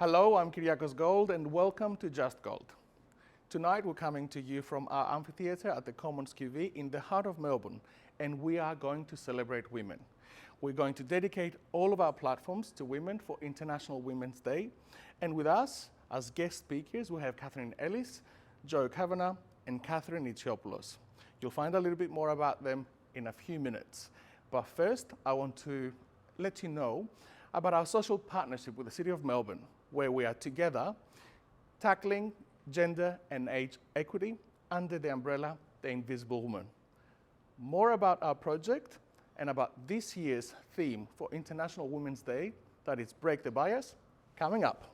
Hello, I'm Kyriakos Gold and welcome to Just Gold. Tonight we're coming to you from our amphitheatre at the Commons QV in the heart of Melbourne, and we are going to celebrate women. We're going to dedicate all of our platforms to women for International Women's Day, and with us as guest speakers we have Katherine Ellis, Jo Cavanagh and Katherine Itsiopoulos. You'll find a little bit more about them in a few minutes, but first I want to let you know about our social partnership with the City of Melbourne, where we are together tackling gender and age equity under the umbrella The Invisible Woman. More about our project and about this year's theme for International Women's Day, that is Break the Bias, coming up.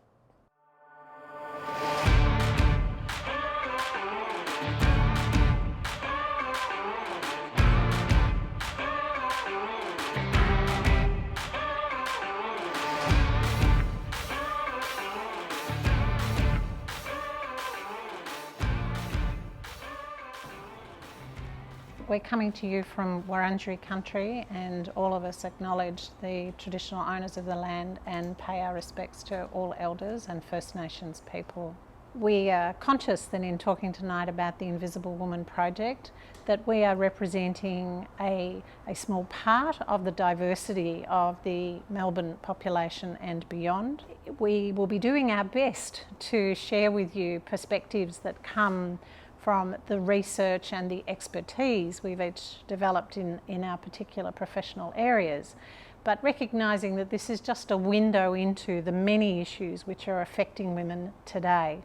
We're coming to you from Wurundjeri country, and all of us acknowledge the traditional owners of the land and pay our respects to all elders and First Nations people. We are conscious that in talking tonight about the Invisible Woman project, that we are representing a small part of the diversity of the Melbourne population and beyond. We will be doing our best to share with you perspectives that come from the research and the expertise we've each developed in our particular professional areas, but recognising that this is just a window into the many issues which are affecting women today.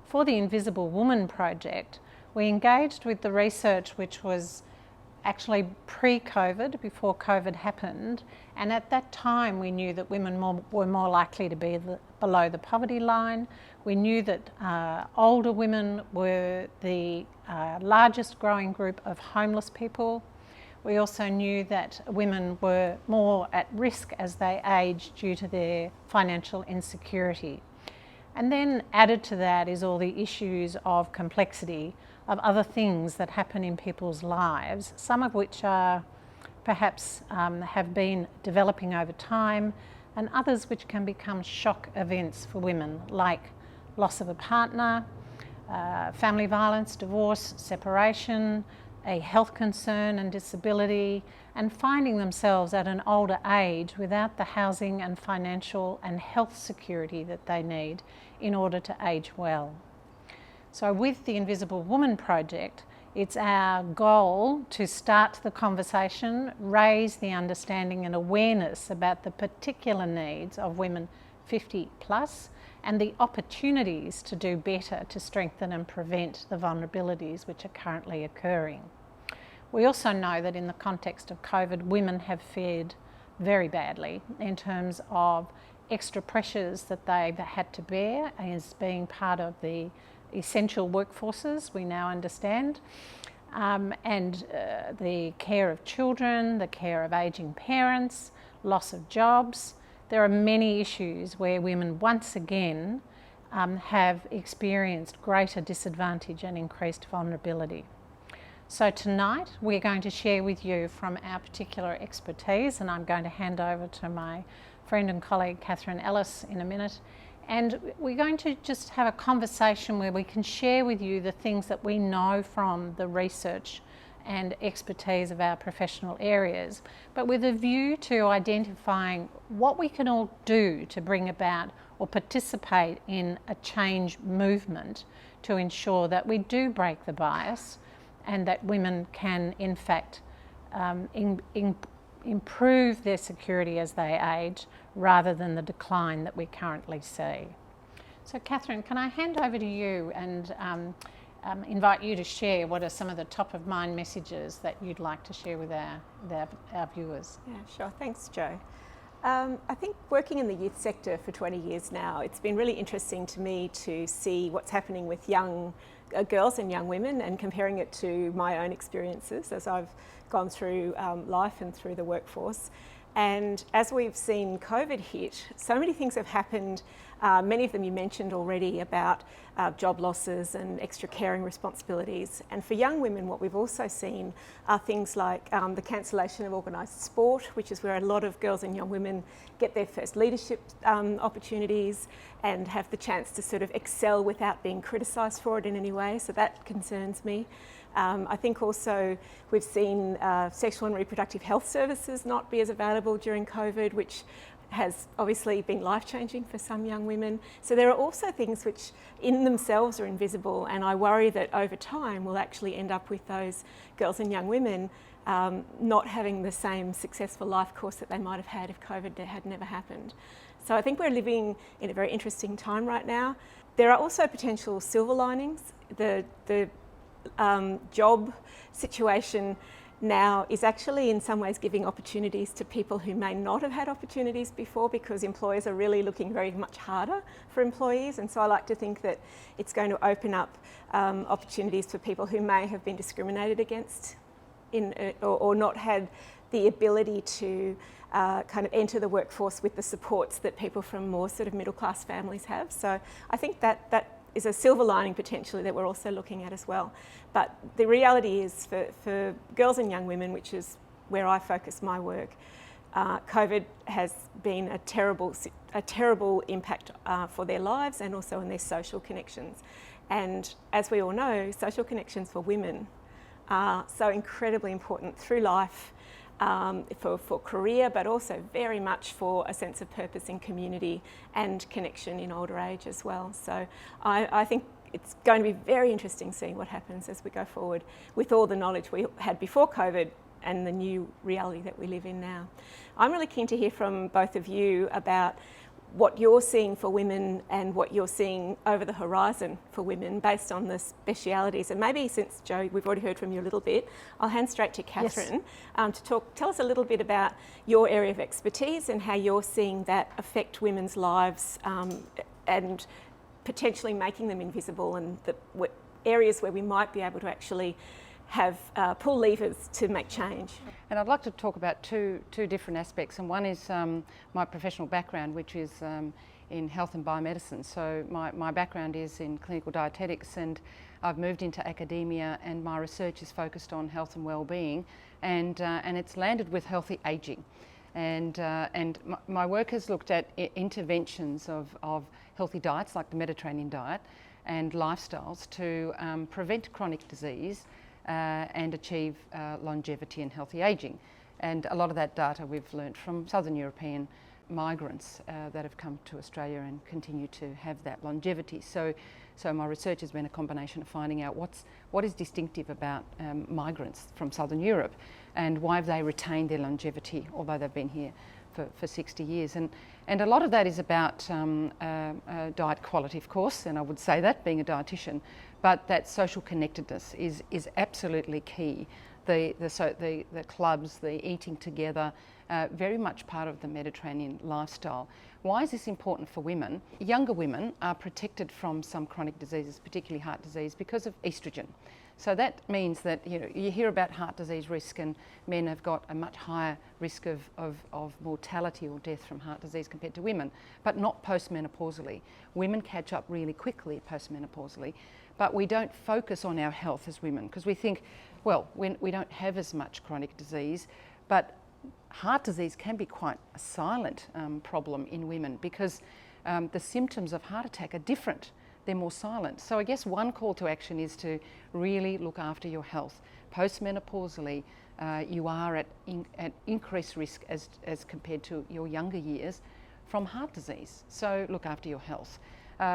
For the Invisible Woman project, we engaged with the research which was actually pre-COVID, before COVID happened, and at that time we knew that women were more likely to be below the poverty line. We knew that older women were the largest growing group of homeless people. We also knew that women were more at risk as they aged due to their financial insecurity. And then added to that is all the issues of complexity of other things that happen in people's lives, some of which are perhaps have been developing over time, and others which can become shock events for women, like loss of a partner, family violence, divorce, separation, a health concern and disability, and finding themselves at an older age without the housing and financial and health security that they need in order to age well. So with the Invisible Woman project, it's our goal to start the conversation, raise the understanding and awareness about the particular needs of women 50 plus and the opportunities to do better to strengthen and prevent the vulnerabilities which are currently occurring. We also know that in the context of COVID, women have fared very badly in terms of extra pressures that they've had to bear as being part of the essential workforces, we now understand, and the care of children, the care of ageing parents, loss of jobs. There are many issues where women once again have experienced greater disadvantage and increased vulnerability. So tonight we're going to share with you from our particular expertise, and I'm going to hand over to my friend and colleague Katherine Ellis in a minute. And we're going to just have a conversation where we can share with you the things that we know from the research and expertise of our professional areas, but with a view to identifying what we can all do to bring about or participate in a change movement to ensure that we do break the bias and that women can in fact improve their security as they age rather than the decline that we currently see. So Katherine, can I hand over to you and invite you to share what are some of the top of mind messages that you'd like to share with our viewers? Yeah, sure. Thanks, Jo. I think working in the youth sector for 20 years now, it's been really interesting to me to see what's happening with young girls and young women and comparing it to my own experiences as I've gone through life and through the workforce. And as we've seen COVID hit, so many things have happened Many of them you mentioned already about job losses and extra caring responsibilities. And for young women, what we've also seen are things like the cancellation of organised sport, which is where a lot of girls and young women get their first leadership opportunities and have the chance to sort of excel without being criticised for it in any way. So that concerns me. I think also we've seen sexual and reproductive health services not be as available during COVID, which has obviously been life-changing for some young women. So there are also things which in themselves are invisible, and I worry that over time we'll actually end up with those girls and young women not having the same successful life course that they might have had if COVID had never happened. So I think we're living in a very interesting time right now. There are also potential silver linings. The job situation now is actually in some ways giving opportunities to people who may not have had opportunities before, because employers are really looking very much harder for employees. And so I like to think that it's going to open up opportunities for people who may have been discriminated against or not had the ability to kind of enter the workforce with the supports that people from more sort of middle class families have. So I think that is a silver lining potentially that we're also looking at as well. But the reality is for girls and young women, which is where I focus my work, COVID has been a terrible impact for their lives and also in their social connections. And as we all know, social connections for women are so incredibly important through life, for career, but also very much for a sense of purpose in community and connection in older age as well. So I think it's going to be very interesting seeing what happens as we go forward with all the knowledge we had before COVID and the new reality that we live in now. I'm really keen to hear from both of you about what you're seeing for women and what you're seeing over the horizon for women based on the specialities. And maybe since, Jo, we've already heard from you a little bit, I'll hand straight to Katherine to tell us a little bit about your area of expertise and how you're seeing that affect women's lives and potentially making them invisible, and the areas where we might be able to actually have pull levers to make change. And I'd like to talk about two different aspects, and one is my professional background, which is in health and biomedicine. So my background is in clinical dietetics, and I've moved into academia, and my research is focused on health and well-being, and it's landed with healthy ageing. And my work has looked at interventions of healthy diets like the Mediterranean diet and lifestyles to prevent chronic disease and achieve longevity and healthy ageing. And a lot of that data we've learnt from Southern European migrants that have come to Australia and continue to have that longevity. So my research has been a combination of finding out what is distinctive about migrants from Southern Europe and why have they retained their longevity although they've been here for 60 years. And a lot of that is about diet quality, of course, and I would say that being a dietitian, but that social connectedness is absolutely key. The clubs, the eating together, very much part of the Mediterranean lifestyle. Why is this important for women? Younger women are protected from some chronic diseases, particularly heart disease, because of estrogen. So that means that you hear about heart disease risk, and men have got a much higher risk of mortality or death from heart disease compared to women, but not postmenopausally. Women catch up really quickly postmenopausally, but we don't focus on our health as women because we think, well, we don't have as much chronic disease, but heart disease can be quite a silent problem in women because the symptoms of heart attack are different. They're more silent. So I guess one call to action is to really look after your health. Postmenopausally, you are at increased risk as compared to your younger years from heart disease. So look after your health.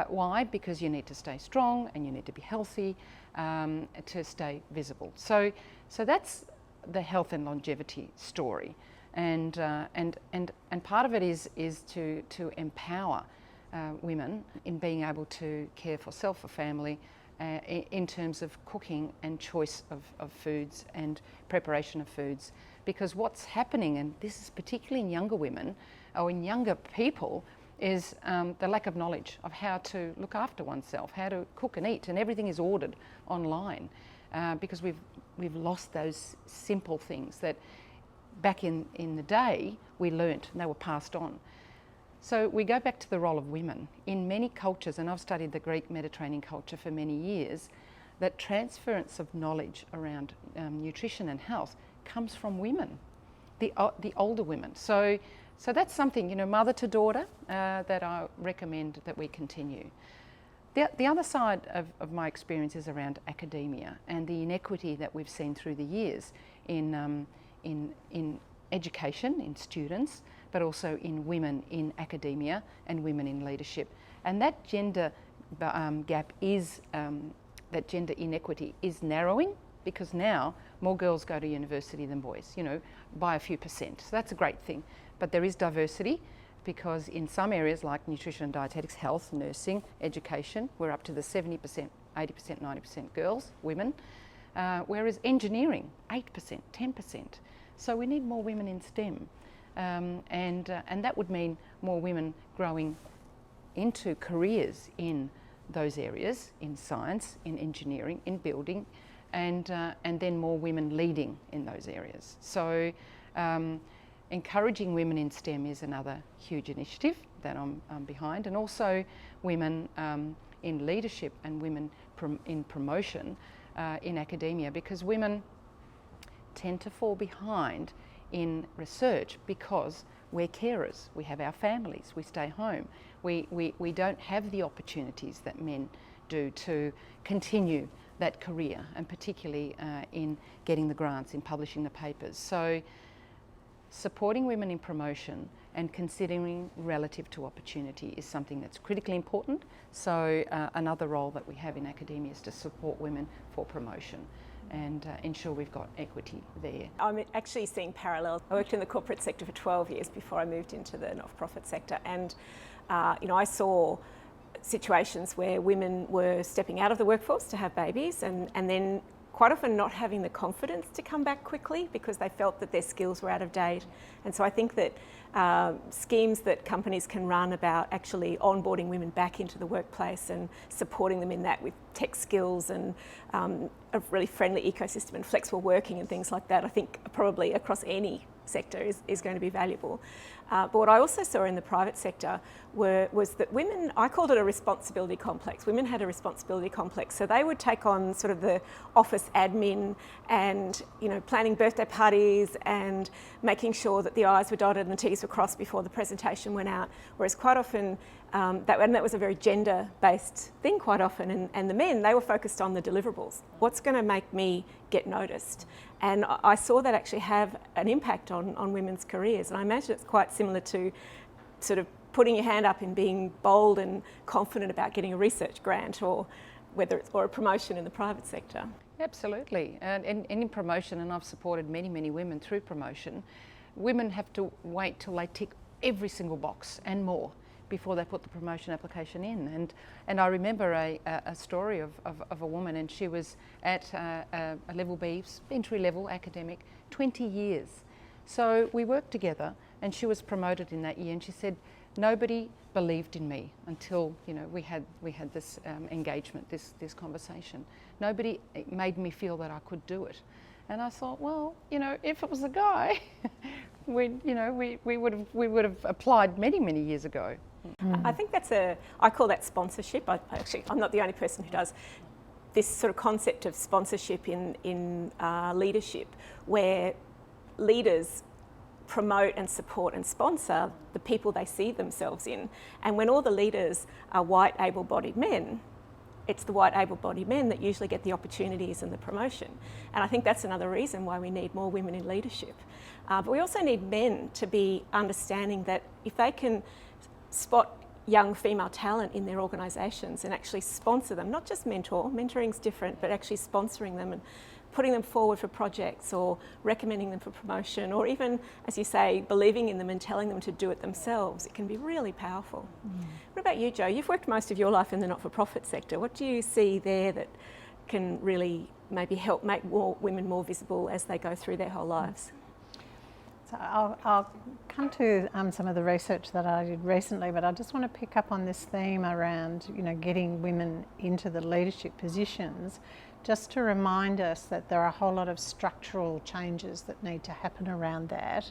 Why? Because you need to stay strong and you need to be healthy to stay visible. So that's the health and longevity story, and part of it is to empower women in being able to care for self, for family, in terms of cooking and choice of foods and preparation of foods. Because what's happening, and this is particularly in younger women or in younger people, is the lack of knowledge of how to look after oneself, how to cook and eat, and everything is ordered online because we've lost those simple things that back in the day we learnt and they were passed on. So we go back to the role of women. In many cultures, and I've studied the Greek Mediterranean culture for many years, that transference of knowledge around nutrition and health comes from women, the older women. So that's something, you know, mother to daughter, that I recommend that we continue. The other side of my experience is around academia and the inequity that we've seen through the years in education, in students, but also in women in academia and women in leadership. And that gender gap is, that gender inequity is narrowing, because now more girls go to university than boys, you know, by a few percent. So that's a great thing. But there is diversity, because in some areas like nutrition and dietetics, health, nursing, education, we're up to the 70%, 80%, 90% girls, women, whereas engineering, 8%, 10%. So we need more women in STEM. And that would mean more women growing into careers in those areas, in science, in engineering, in building, and then more women leading in those areas. So encouraging women in STEM is another huge initiative that I'm behind, and also women in leadership and women in promotion in academia, because women tend to fall behind in research because we're carers, we have our families, we stay home. We don't have the opportunities that men do to continue that career, and particularly in getting the grants, in publishing the papers. So supporting women in promotion and considering relative to opportunity is something that's critically important. So another role that we have in academia is to support women for promotion and ensure we've got equity there. I'm actually seeing parallels. I worked in the corporate sector for 12 years before I moved into the not-for-profit sector, and you know, I saw situations where women were stepping out of the workforce to have babies, and then quite often not having the confidence to come back quickly because they felt that their skills were out of date. And so I think that schemes that companies can run about actually onboarding women back into the workplace and supporting them in that with tech skills and a really friendly ecosystem and flexible working and things like that, I think probably across any sector is going to be valuable. But what I also saw in the private sector was that women, I called it a responsibility complex. Women had a responsibility complex, so they would take on sort of the office admin and, you know, planning birthday parties and making sure that the I's were dotted and the T's were crossed before the presentation went out. Whereas quite often, that was a very gender-based thing quite often, and the men, they were focused on the deliverables. What's going to make me get noticed? And I saw that actually have an impact on women's careers, and I imagine it's quite similar to sort of putting your hand up and being bold and confident about getting a research grant, or a promotion in the private sector. Absolutely, and in promotion, and I've supported many women through promotion, women have to wait till they tick every single box and more before they put the promotion application in. And I remember a story of a woman, and she was at a level B, entry level academic, 20 years. So we worked together, and she was promoted in that year, and she said, nobody believed in me until, you know, we had this engagement, this conversation. Nobody made me feel that I could do it. And I thought, well, you know, if it was a guy, we would have applied many years ago. I think I call that sponsorship. I'm not the only person who does this sort of concept of sponsorship in leadership, where leaders promote and support and sponsor the people they see themselves in. And when all the leaders are white, able-bodied men, it's the white, able-bodied men that usually get the opportunities and the promotion. And I think that's another reason why we need more women in leadership. But we also need men to be understanding that if they can spot young female talent in their organisations and actually sponsor them, not just mentoring's different, but actually sponsoring them and putting them forward for projects or recommending them for promotion, or even, as you say, believing in them and telling them to do it themselves, it can be really powerful. What about you, Jo? You've worked most of your life in the not-for-profit sector. What do you see there that can really maybe help make women more visible as they go through their whole lives? So I'll come to some of the research that I did recently, but I just want to pick up on this theme around, you know, getting women into the leadership positions, just to remind us that there are a whole lot of structural changes that need to happen around that.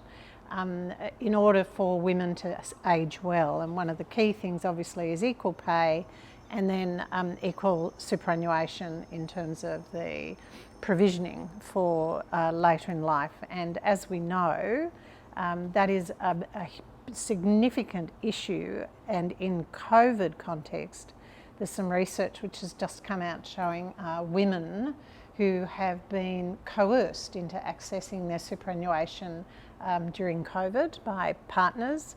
in order for women to age well. And one of the key things obviously is equal pay, and then equal superannuation in terms of the provisioning for later in life. And as we know, that is a significant issue, and in COVID context, there's some research which has just come out showing women who have been coerced into accessing their superannuation during COVID by partners,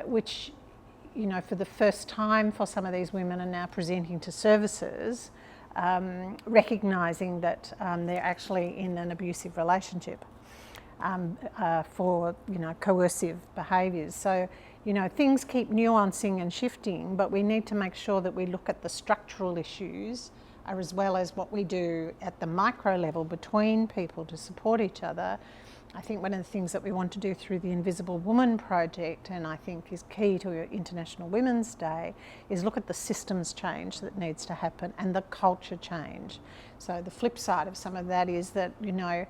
which, you know, for the first time for some of these women are now presenting to services, recognising that they're actually in an abusive relationship for, you know, coercive behaviours. So, you know, things keep nuancing and shifting, but we need to make sure that we look at the structural issues as well as what we do at the micro level between people to support each other. I think one of the things that we want to do through the Invisible Woman project, and I think is key to International Women's Day, is look at the systems change that needs to happen and the culture change. So the flip side of some of that is that, you know,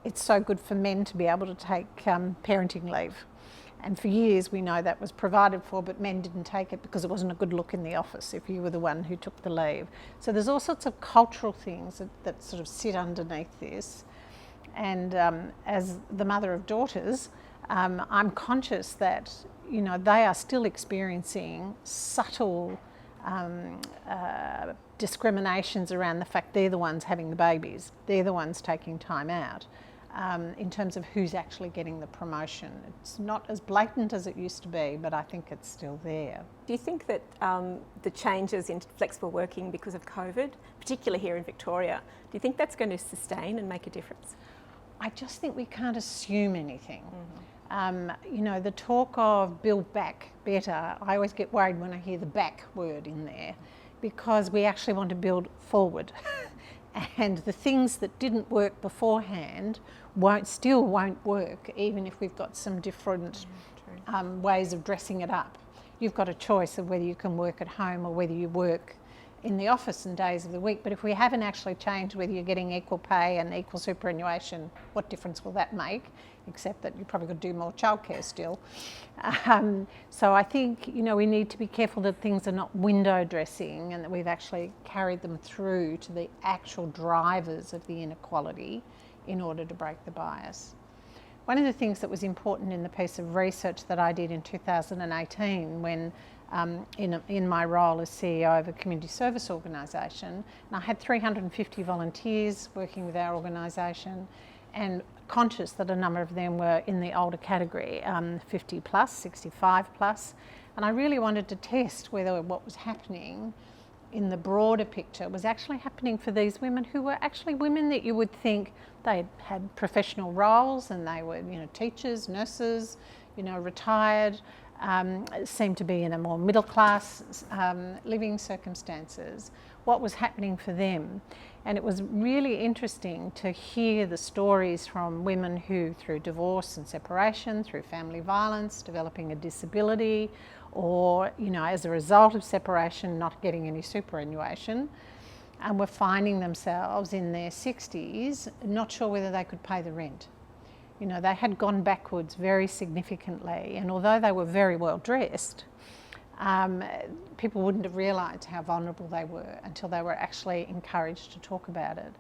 it's so good for men to be able to take parenting leave. And for years we know that was provided for, but men didn't take it because it wasn't a good look in the office if you were the one who took the leave. So there's all sorts of cultural things that sort of sit underneath this. And as the mother of daughters, I'm conscious that, you know, they are still experiencing subtle discriminations around the fact they're the ones having the babies, they're the ones taking time out. In terms of who's actually getting the promotion. It's not as blatant as it used to be, but I think it's still there. Do you think that the changes in flexible working because of COVID, particularly here in Victoria, do you think that's going to sustain and make a difference? I just think we can't assume anything. You know, the talk of build back better, I always get worried when I hear the back word in there, because we actually want to build forward. And the things that didn't work beforehand still won't work, even if we've got some different ways of dressing it up. You've got a choice of whether you can work at home or whether you work in the office and days of the week. But if we haven't actually changed whether you're getting equal pay and equal superannuation, what difference will that make? Except that you probably could do more childcare still. So I think, you know, we need to be careful that things are not window dressing and that we've actually carried them through to the actual drivers of the inequality in order to break the bias. One of the things that was important in the piece of research that I did in 2018 when in my role as CEO of a community service organisation, and I had 350 volunteers working with our organisation, and conscious that a number of them were in the older category, 50 plus, 65 plus, and I really wanted to test whether what was happening in the broader picture was actually happening for these women who were actually women that you would think they had professional roles and they were, you know, teachers, nurses, you know, retired, seemed to be in a more middle class living circumstances. What was happening for them? And it was really interesting to hear the stories from women who, through divorce and separation, through family violence, developing a disability, or, you know, as a result of separation, not getting any superannuation, and were finding themselves in their 60s, not sure whether they could pay the rent. You know, they had gone backwards very significantly, and although they were very well dressed, people wouldn't have realised how vulnerable they were until they were actually encouraged to talk about it.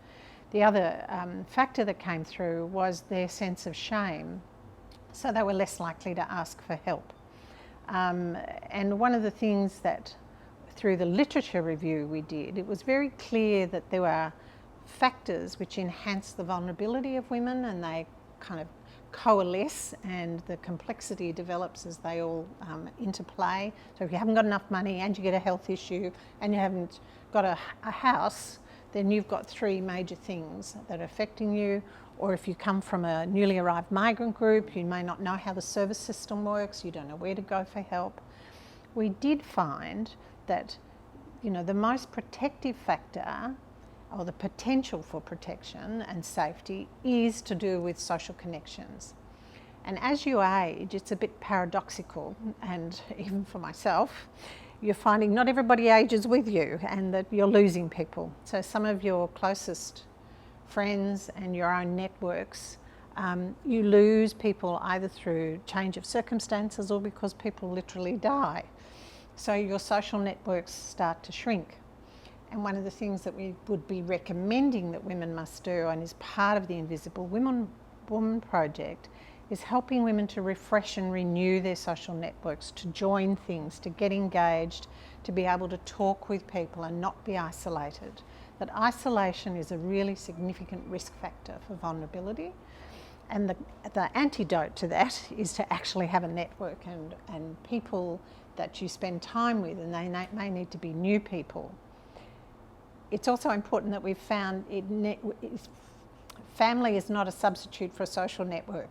The other factor that came through was their sense of shame, so they were less likely to ask for help. And one of the things that, through the literature review we did, it was very clear that there were factors which enhance the vulnerability of women, and they kind of coalesce and the complexity develops as they all interplay. So if you haven't got enough money and you get a health issue and you haven't got a house, then you've got three major things that are affecting you. Or if you come from a newly arrived migrant group, you may not know how the service system works, you don't know where to go for help. We did find that, you know, the most protective factor, or the potential for protection and safety, is to do with social connections. And as you age, it's a bit paradoxical, and even for myself, you're finding not everybody ages with you and that you're losing people. So some of your closest friends and your own networks You lose people either through change of circumstances or because people literally die. So your social networks start to shrink. And one of the things that we would be recommending that women must do, and is part of the Invisible Woman Project, is helping women to refresh and renew their social networks, to join things, to get engaged, to be able to talk with people and not be isolated. That isolation is a really significant risk factor for vulnerability. And the antidote to that is to actually have a network and people that you spend time with, and they may need to be new people. It's also important that we've found family is not a substitute for a social network.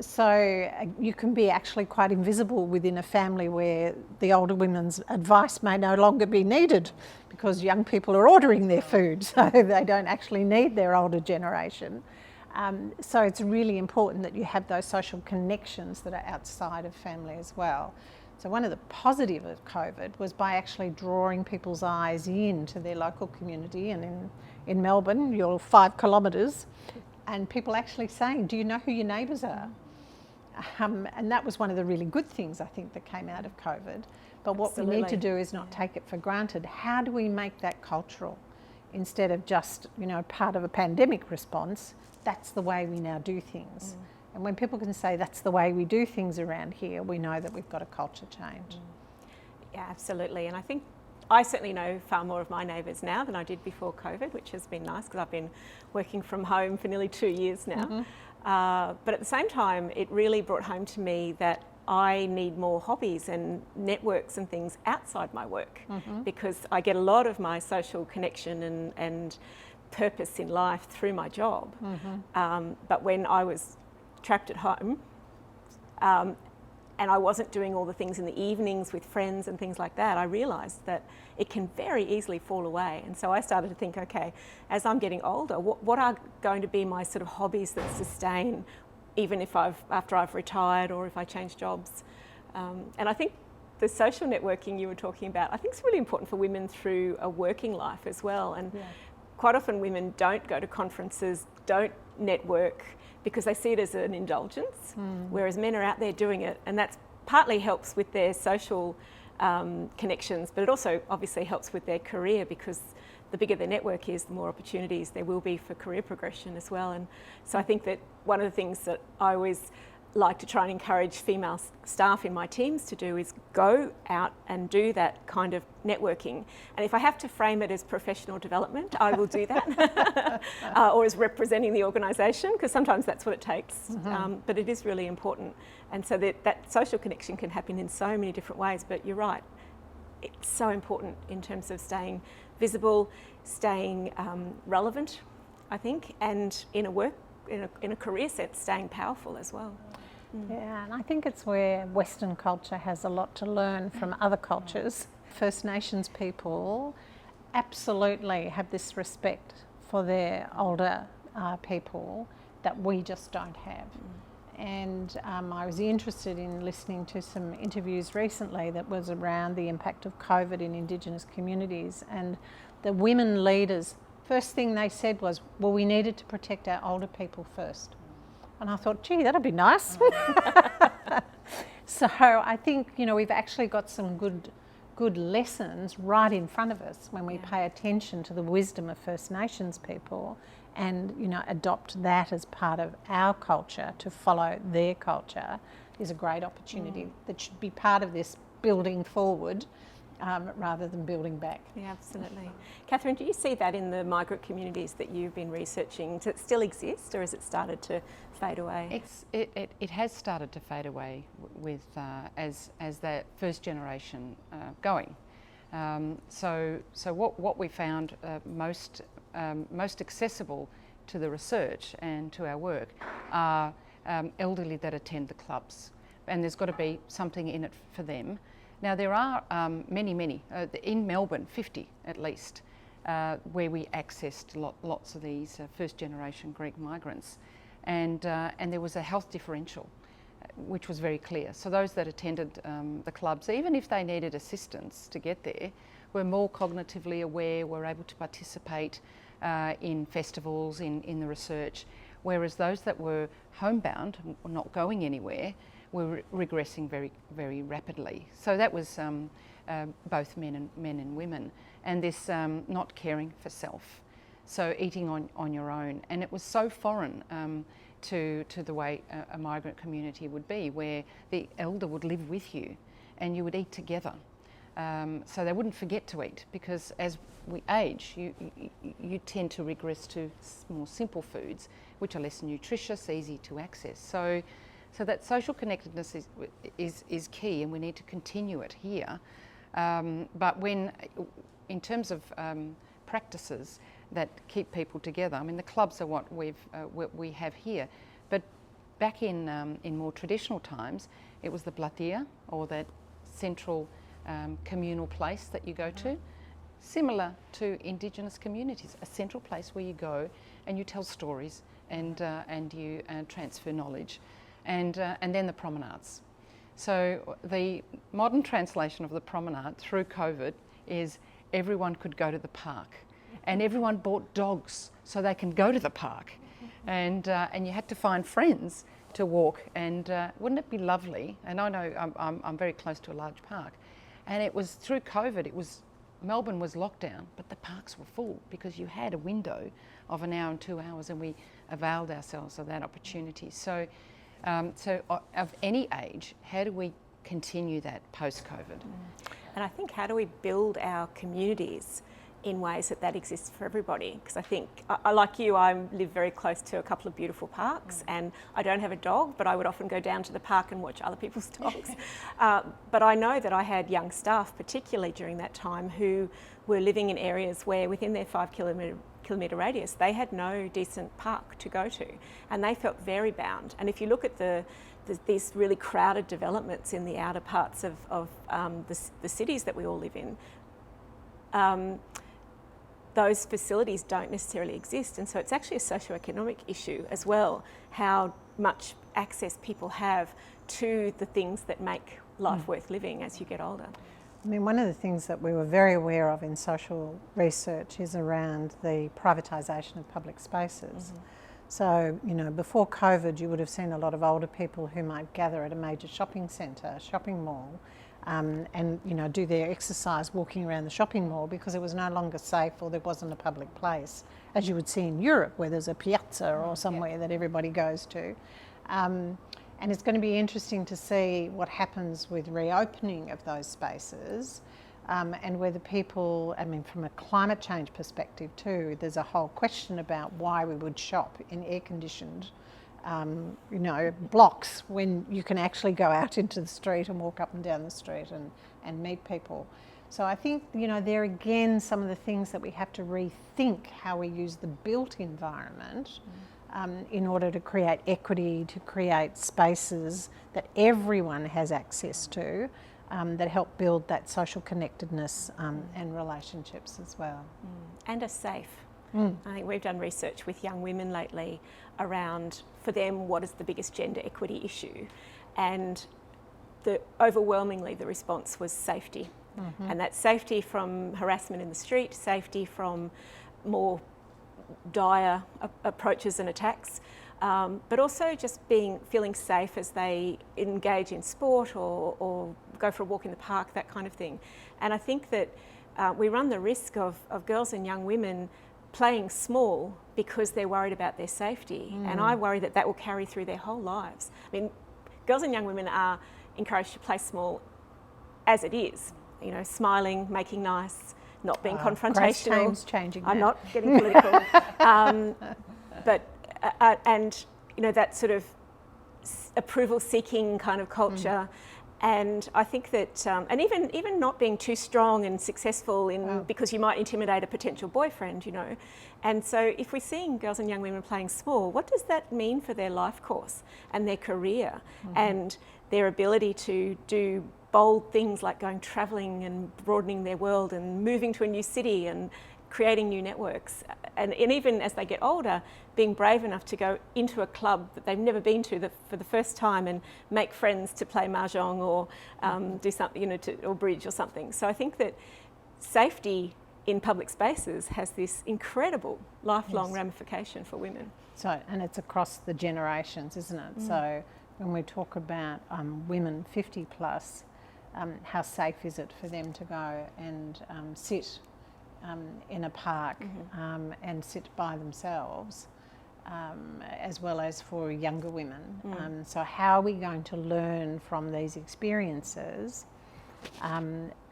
So you can be actually quite invisible within a family where the older women's advice may no longer be needed because young people are ordering their food, so they don't actually need their older generation. So it's really important that you have those social connections that are outside of family as well. So one of the positives of COVID was by actually drawing people's eyes into their local community, and in Melbourne, you're 5 kilometres, and people actually saying, do you know who your neighbours are? And that was one of the really good things I think that came out of COVID. But what we need to do is not take it for granted. How do we make that cultural instead of just, part of a pandemic response? That's the way we now do things. And when people can say that's the way we do things around here, we know that we've got a culture change. Yeah, absolutely. And I think I certainly know far more of my neighbours now than I did before COVID, which has been nice because I've been working from home for nearly 2 years now. But at the same time, it really brought home to me that I need more hobbies and networks and things outside my work, because I get a lot of my social connection and purpose in life through my job. But when I was trapped at home and I wasn't doing all the things in the evenings with friends and things like that, I realised that it can very easily fall away. And so I started to think, okay, as I'm getting older, what are going to be my sort of hobbies that sustain even if after I've retired or if I change jobs? And I think the social networking you were talking about, I think is really important for women through a working life as well. And quite often women don't go to conferences, don't network, because they see it as an indulgence, whereas men are out there doing it, and that partly helps with their social connections, but it also obviously helps with their career, because the bigger their network is, the more opportunities there will be for career progression as well. And so I think that one of the things that I always like to try and encourage female staff in my teams to do is go out and do that kind of networking. And if I have to frame it as professional development, I will do that, or as representing the organisation, because sometimes that's what it takes. But it is really important. And so that social connection can happen in so many different ways. But you're right, it's so important in terms of staying visible, staying relevant, I think, and in a career sense, staying powerful as well. Yeah, and I think it's where Western culture has a lot to learn from other cultures. First Nations people absolutely have this respect for their older people that we just don't have. And I was interested in listening to some interviews recently that was around the impact of COVID in Indigenous communities, and the women leaders, first thing they said was, well, we needed to protect our older people first. And I thought, gee, that'd be nice. So I think, we've actually got some good lessons right in front of us when we pay attention to the wisdom of First Nations people and, adopt that as part of our culture to follow their culture is a great opportunity that should be part of this building forward rather than building back. Yeah, absolutely. Katherine, do you see that in the migrant communities that you've been researching? Does it still exist, or has it started to fade away? It has started to fade away with as that first generation going. So what we found most accessible to the research and to our work are elderly that attend the clubs, and there's got to be something in it for them. Now there are many, in Melbourne, 50 at least, where we accessed lots of these first generation Greek migrants, and there was a health differential, which was very clear. So those that attended the clubs, even if they needed assistance to get there, were more cognitively aware, were able to participate in festivals, in the research, whereas those that were homebound, not going anywhere, were regressing very, very rapidly. So that was both men and women, and this not caring for self, so eating on your own. And it was so foreign to the way a migrant community would be, where the elder would live with you and you would eat together. So they wouldn't forget to eat, because as we age, you tend to regress to more simple foods, which are less nutritious, easy to access. So that social connectedness is key, and we need to continue it here. But in terms of practices that keep people together, I mean, the clubs are what we have here. But back in more traditional times, it was the platea, or that central communal place that you go to, similar to Indigenous communities, a central place where you go and you tell stories and you transfer knowledge, and then the promenades. So the modern translation of the promenade through COVID is everyone could go to the park, and everyone bought dogs so they can go to the park, and you had to find friends to walk. And wouldn't it be lovely? And I know I'm very close to a large park, and it was through COVID. Melbourne was locked down, but the parks were full because you had a window of an hour and 2 hours, and we availed ourselves of that opportunity. So of any age, how do we continue that post-COVID? And I think, how do we build our communities in ways that exists for everybody? Because I think, like you, I live very close to a couple of beautiful parks, and I don't have a dog, but I would often go down to the park and watch other people's dogs. But I know that I had young staff, particularly during that time, who were living in areas where within their 5 kilometre radius, they had no decent park to go to, and they felt very bound. And if you look at these really crowded developments in the outer parts of the cities that we all live in, those facilities don't necessarily exist. And so it's actually a socioeconomic issue as well, how much access people have to the things that make life worth living as you get older. I mean, one of the things that we were very aware of in social research is around the privatisation of public spaces. So, you know, before COVID, you would have seen a lot of older people who might gather at a major shopping centre, shopping mall, and, you know, do their exercise walking around the shopping mall because it was no longer safe, or there wasn't a public place, as you would see in Europe, where there's a piazza or somewhere that everybody goes to. And it's going to be interesting to see what happens with reopening of those spaces, and whether people, I mean, from a climate change perspective too, there's a whole question about why we would shop in air-conditioned you know, blocks when you can actually go out into the street and walk up and down the street and meet people. So I think, you know, there again, some of the things that we have to rethink how we use the built environment in order to create equity, to create spaces that everyone has access to, that help build that social connectedness and relationships as well. And are safe. I think we've done research with young women lately around, for them, what is the biggest gender equity issue? And overwhelmingly the response was safety. And that's safety from harassment in the street, safety from more dire approaches and attacks, but also just feeling safe as they engage in sport or go for a walk in the park, that kind of thing. And I think that we run the risk of girls and young women playing small because they're worried about their safety. And I worry that will carry through their whole lives. I mean, girls and young women are encouraged to play small as it is, you know, smiling, making nice, not being confrontational. Grace changing I'm that. not getting political. But and, you know, that sort of approval-seeking kind of culture. And I think that, and even not being too strong and successful because you might intimidate a potential boyfriend, you know. And so if we're seeing girls and young women playing small, what does that mean for their life course and their career and their ability to do bold things like going travelling and broadening their world and moving to a new city and creating new networks, and even as they get older, being brave enough to go into a club that they've never been to for the first time and make friends to play mahjong or do something, you know, or bridge or something. So I think that safety in public spaces has this incredible lifelong Yes. ramification for women. So, and it's across the generations, isn't it? So when we talk about women 50 plus, how safe is it for them to go and sit in a park and sit by themselves, as well as for younger women. So how are we going to learn from these experiences?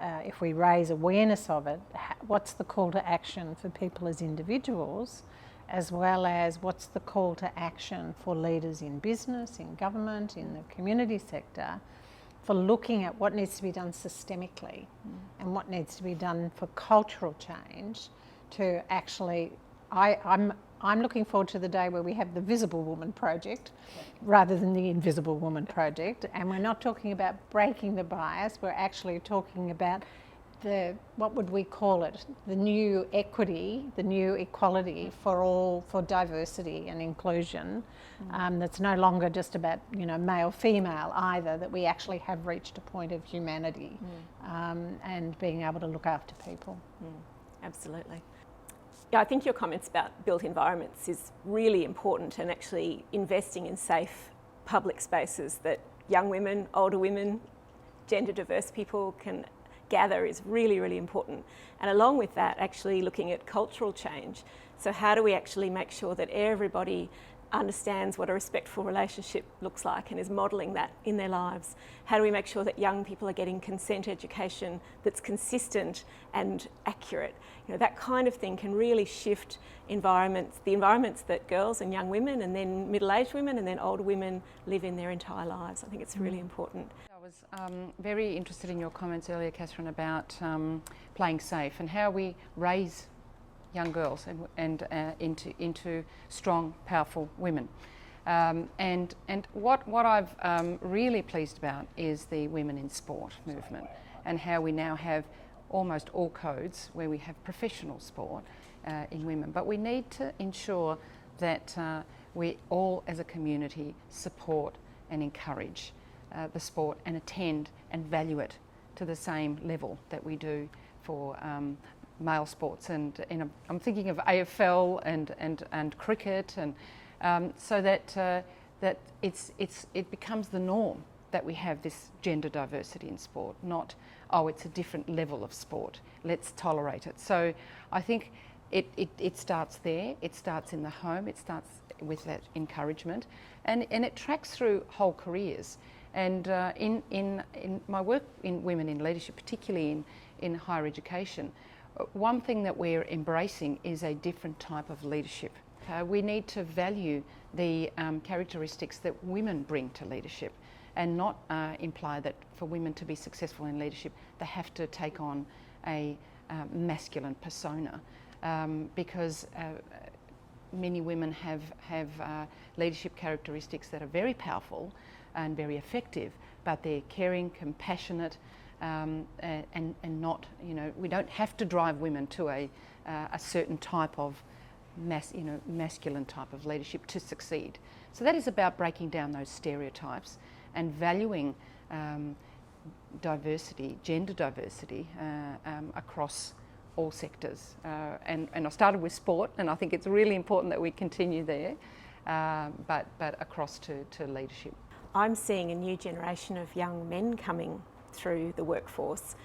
If we raise awareness of it, what's the call to action for people as individuals, as well as what's the call to action for leaders in business, in government, in the community sector, for looking at what needs to be done systemically and what needs to be done for cultural change to actually, I'm looking forward to the day where we have the Visible Woman Project rather than the Invisible Woman Project, and we're not talking about breaking the bias, we're actually talking about what would we call it, the new equity, the new equality for all, for diversity and inclusion. That's no longer just about, you know, male, female either, that we actually have reached a point of humanity and being able to look after people. Absolutely. Yeah, I think your comments about built environments is really important, and actually investing in safe public spaces that young women, older women, gender diverse people can gather is really, really important. And along with that, actually looking at cultural change. So how do we actually make sure that everybody understands what a respectful relationship looks like and is modelling that in their lives? How do we make sure that young people are getting consent education that's consistent and accurate? You know, that kind of thing can really shift environments, the environments that girls and young women and then middle-aged women and then older women live in their entire lives. I think it's really important. I was very interested in your comments earlier, Catherine, about playing safe and how we raise young girls and into strong, powerful women. And what I've really pleased about is the Women in Sport movement, and how we now have almost all codes where we have professional sport in women. But we need to ensure that we all as a community support and encourage the sport and attend and value it to the same level that we do for male sports, and I'm thinking of AFL and cricket, and so that it becomes the norm that we have this gender diversity in sport, not, oh, it's a different level of sport, let's tolerate it. So I think it starts there, it starts in the home, it starts with that encouragement, and it tracks through whole careers. And in my work in women in leadership, particularly in higher education, one thing that we're embracing is a different type of leadership. We need to value the characteristics that women bring to leadership, and not imply that for women to be successful in leadership they have to take on a masculine persona, because many women have leadership characteristics that are very powerful and very effective, but they're caring, compassionate, and not, you know, we don't have to drive women to a certain type of masculine type of leadership to succeed. So that is about breaking down those stereotypes and valuing diversity, gender diversity, across all sectors. And I started with sport, and I think it's really important that we continue there, but across to leadership. I'm seeing a new generation of young men coming through the workforce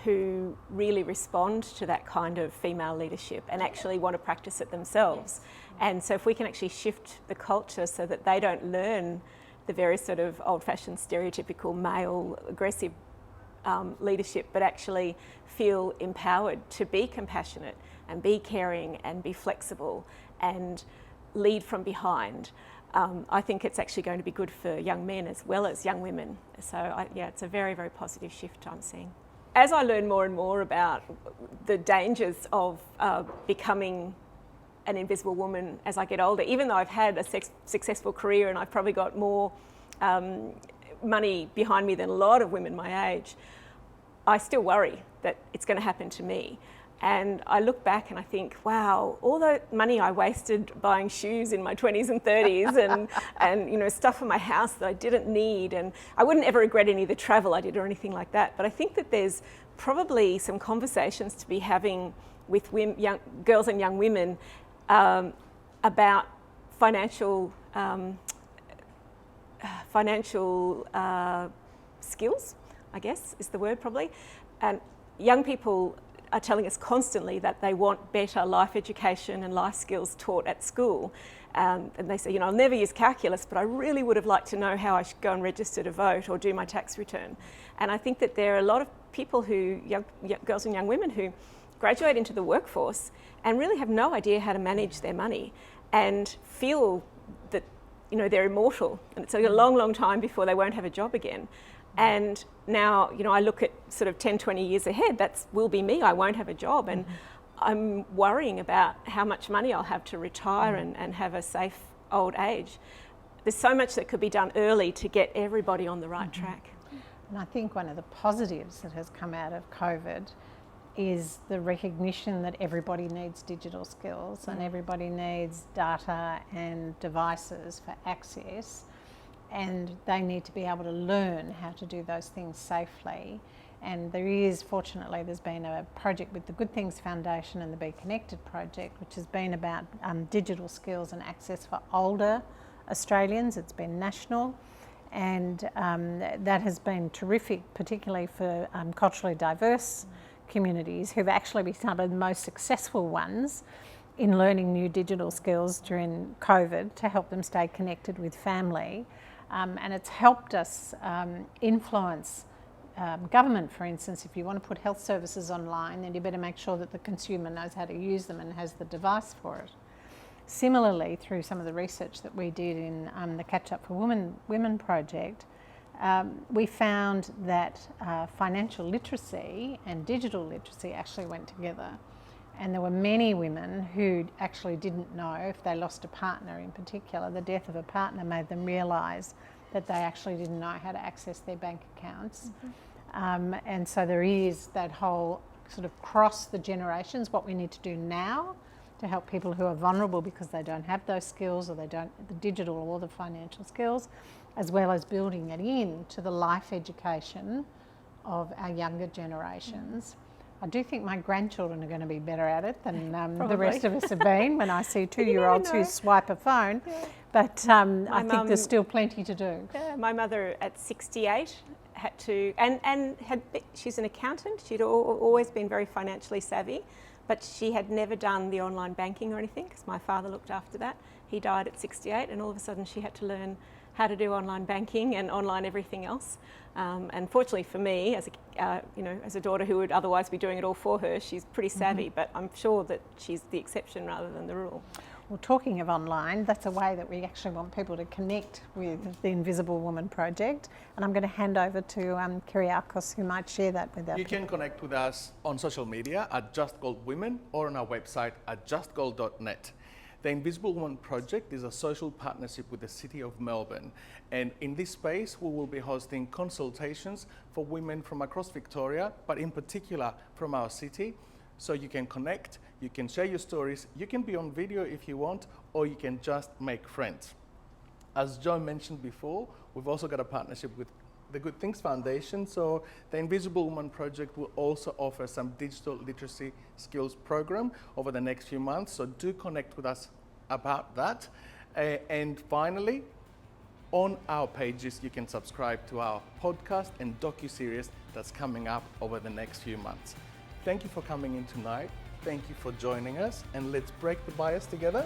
who really respond to that kind of female leadership and actually want to practice it themselves. And so if we can actually shift the culture so that they don't learn the very sort of old-fashioned stereotypical male aggressive leadership, but actually feel empowered to be compassionate and be caring and be flexible and lead from behind, I think it's actually going to be good for young men as well as young women. So yeah, it's a very, very positive shift I'm seeing. As I learn more and more about the dangers of becoming an invisible woman as I get older, even though I've had a successful career and I've probably got more money behind me than a lot of women my age, I still worry that it's going to happen to me. And I look back and I think, wow, all the money I wasted buying shoes in my 20s and 30s and you know, stuff for my house that I didn't need, and I wouldn't ever regret any of the travel I did or anything like that. But I think that there's probably some conversations to be having with girls and young women about financial skills, I guess is the word probably. And young people are telling us constantly that they want better life education and life skills taught at school. And they say, I'll never use calculus, but I really would have liked to know how I should go and register to vote or do my tax return. And I think that there are a lot of people young girls and young women who graduate into the workforce and really have no idea how to manage their money and feel that, they're immortal and it's a long, long time before they won't have a job again. And now, I look at sort of 10, 20 years ahead, that will be me, I won't have a job. And I'm worrying about how much money I'll have to retire and have a safe old age. There's so much that could be done early to get everybody on the right track. And I think one of the positives that has come out of COVID is the recognition that everybody needs digital skills and everybody needs data and devices for access, and they need to be able to learn how to do those things safely. And fortunately, there's been a project with the Good Things Foundation and the Be Connected project, which has been about digital skills and access for older Australians. It's been national, and that has been terrific, particularly for culturally diverse communities who've actually been some of the most successful ones in learning new digital skills during COVID to help them stay connected with family. And it's helped us influence government, for instance. If you want to put health services online, then you better make sure that the consumer knows how to use them and has the device for it. Similarly, through some of the research that we did in the Catch Up for Women project, we found that financial literacy and digital literacy actually went together. And there were many women who actually didn't know, if they lost a partner in particular, the death of a partner made them realise that they actually didn't know how to access their bank accounts. And so there is that whole sort of cross the generations, what we need to do now to help people who are vulnerable because they don't have those skills or they don't the digital or the financial skills, as well as building it into the life education of our younger generations. I do think my grandchildren are going to be better at it than the rest of us have been when I see 2-year-olds who swipe a phone. Yeah. But I think there's still plenty to do. Yeah, my mother at 68 had to, she's an accountant. She'd always been very financially savvy, but she had never done the online banking or anything because my father looked after that. He died at 68 and all of a sudden she had to learn how to do online banking and online everything else. And fortunately for me, as a daughter who would otherwise be doing it all for her, she's pretty savvy, but I'm sure that she's the exception rather than the rule. Well, talking of online, that's a way that we actually want people to connect with the Invisible Woman project. And I'm going to hand over to Kyriakos, who might share that with us. You can connect with us on social media at Just Gold Women or on our website at justgold.net. The Invisible Woman project is a social partnership with the City of Melbourne, and in this space we will be hosting consultations for women from across Victoria, but in particular from our city. So you can connect, you can share your stories, you can be on video if you want, or you can just make friends. As Jo mentioned before, we've also got a partnership with the Good Things Foundation, so the Invisible Woman project will also offer some digital literacy skills program over the next few months, so do connect with us about that. And finally, on our pages you can subscribe to our podcast and docu-series that's coming up over the next few months. Thank you for coming in tonight, thank you for joining us, and let's break the bias together.